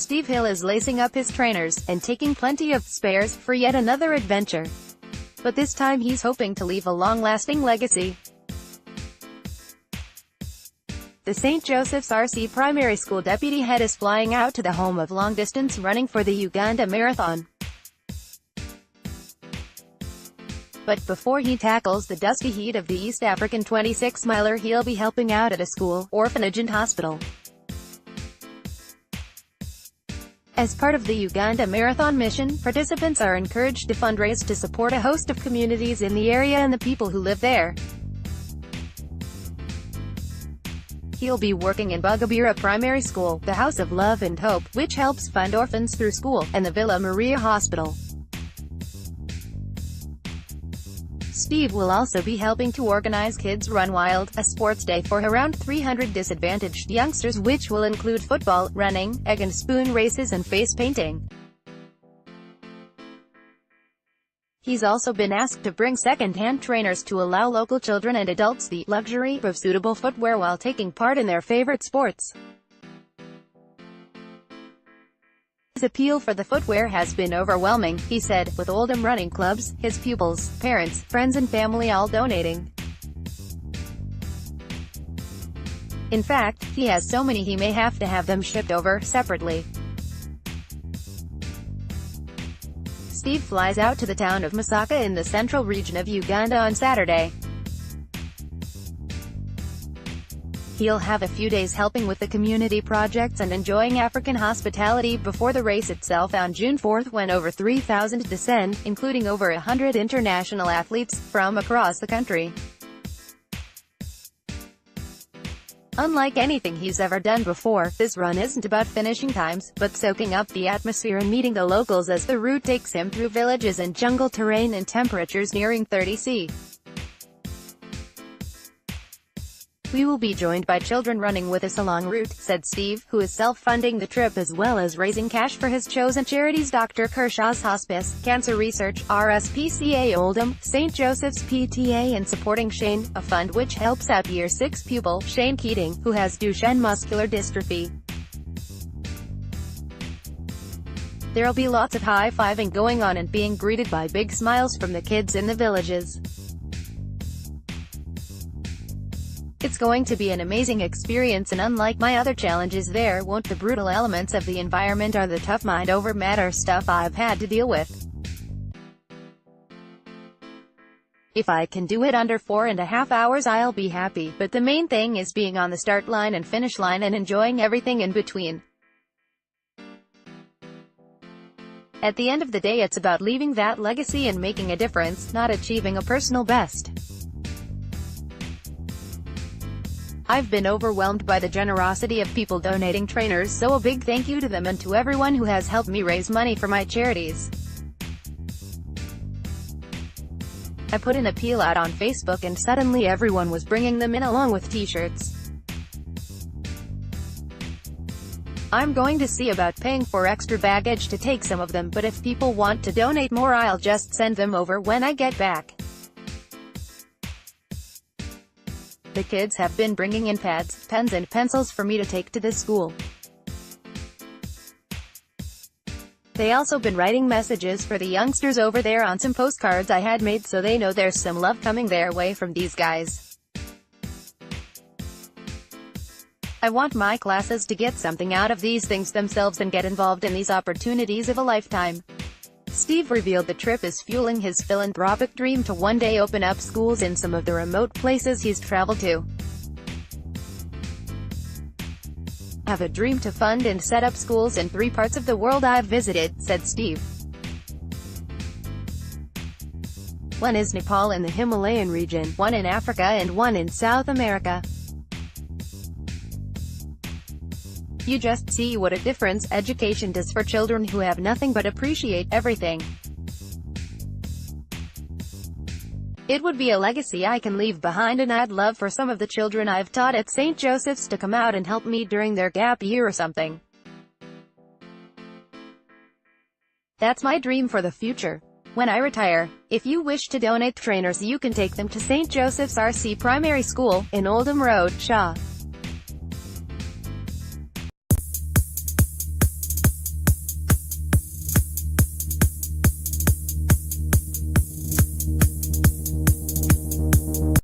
Steve Hill is lacing up his trainers, and taking plenty of spares, for yet another adventure. But this time he's hoping to leave a long-lasting legacy. The St. Joseph's RC Primary School deputy head is flying out to the home of long-distance running for the Uganda Marathon. But before he tackles the dusty heat of the East African 26-miler, he'll be helping out at a school, orphanage and hospital. As part of the Uganda Marathon mission, participants are encouraged to fundraise to support a host of communities in the area and the people who live there. He'll be working in Bugabira Primary School, the House of Love and Hope, which helps fund orphans through school, and the Villa Maria Hospital. Steve will also be helping to organize Kids Run Wild, a sports day for around 300 disadvantaged youngsters, which will include football, running, egg and spoon races and face painting. He's also been asked to bring second-hand trainers to allow local children and adults the luxury of suitable footwear while taking part in their favorite sports. His appeal for the footwear has been overwhelming, he said, with Oldham running clubs, his pupils, parents, friends and family all donating. In fact, he has so many he may have to have them shipped over separately. Steve flies out to the town of Masaka in the central region of Uganda on Saturday. He'll have a few days helping with the community projects and enjoying African hospitality before the race itself on June 4, when over 3,000 descend, including over 100 international athletes from across the country. Unlike anything he's ever done before, this run isn't about finishing times, but soaking up the atmosphere and meeting the locals as the route takes him through villages and jungle terrain and temperatures nearing 30 C. We will be joined by children running with us along route, said Steve, who is self-funding the trip as well as raising cash for his chosen charities: Dr. Kershaw's Hospice, Cancer Research, RSPCA Oldham, St. Joseph's PTA, and supporting Shane, a fund which helps out Year 6 pupil, Shane Keating, who has Duchenne muscular dystrophy. There'll be lots of high-fiving going on and being greeted by big smiles from the kids in the villages. It's going to be an amazing experience, and unlike my other challenges, there won't the brutal elements of the environment or the tough mind-over-matter stuff I've had to deal with. If I can do it under 4.5 hours, I'll be happy, but the main thing is being on the start line and finish line and enjoying everything in between. At the end of the day, it's about leaving that legacy and making a difference, not achieving a personal best. I've been overwhelmed by the generosity of people donating trainers, so a big thank you to them and to everyone who has helped me raise money for my charities. I put an appeal out on Facebook and suddenly everyone was bringing them in along with t-shirts. I'm going to see about paying for extra baggage to take some of them, but if people want to donate more, I'll just send them over when I get back. The kids have been bringing in pads, pens and pencils for me to take to the school. They also been writing messages for the youngsters over there on some postcards I had made, so they know there's some love coming their way from these guys. I want my classes to get something out of these things themselves and get involved in these opportunities of a lifetime. Steve revealed the trip is fueling his philanthropic dream to one day open up schools in some of the remote places he's traveled to. I have a dream to fund and set up schools in 3 parts of the world I've visited, said Steve. One is Nepal in the Himalayan region, one in Africa and one in South America. You just see what a difference education does for children who have nothing but appreciate everything. It would be a legacy I can leave behind, and I'd love for some of the children I've taught at St. Joseph's to come out and help me during their gap year or something. That's my dream for the future. When I retire, if you wish to donate trainers, you can take them to St. Joseph's RC Primary School, in Oldham Road, Shaw.